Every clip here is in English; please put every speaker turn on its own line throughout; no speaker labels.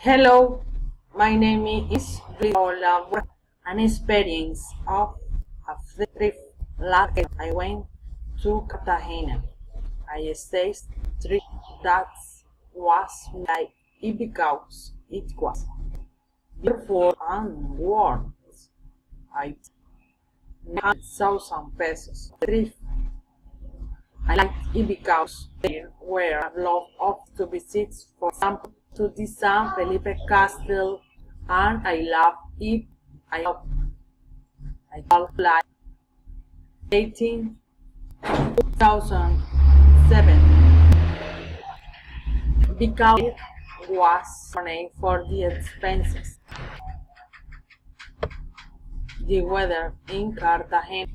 Hello, my name is Riola. An experience of a trip like I went to Cartagena. I stayed 3 days was like it because it was beautiful and warm. I had 1,000 pesos. Trip. I liked it because there were a lot of to visit, for example, to the San Felipe Castle, and I love it. I love like 2007 because it was money for the expenses. The weather in Cartagena.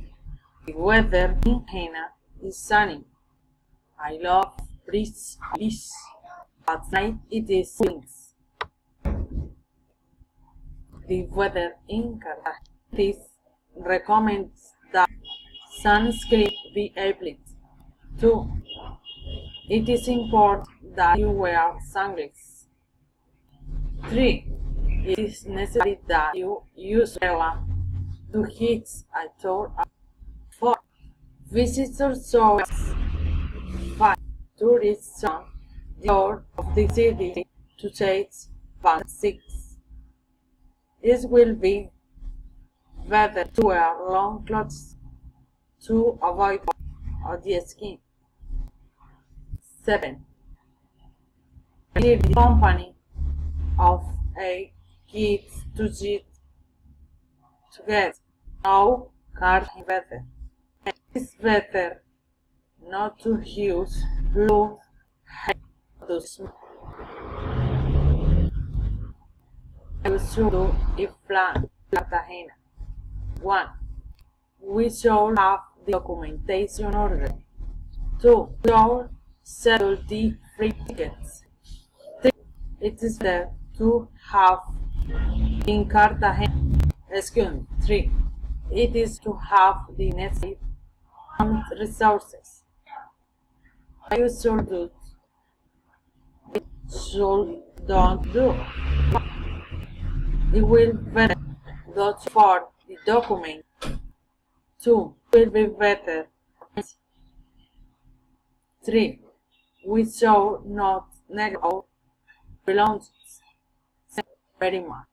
The weather in Cartagena is sunny. I love beach. At night it is winds. The weather in Cartagena recommends that sunscreen be applied. 2. It is important that you wear sunglasses. 3. It is necessary that you use umbrella to hit a tour. 4. Visitors choice. 5. Tourists on the tour of the city to take 6. It will be better to wear long clothes to avoid the skin. 7. Leave the company of a kid to get no card better. It is better not to use blue to smoke. I should do if plan Cartagena. 1. We should have the documentation order. 2. We should settle the free tickets. 3. It is better to have in Cartagena. 3. It is to have the necessary resources. I should do. It should don't do. It will be better not for the document. 2. Will be better. 3. We should not neglect belongings. Thank you very much.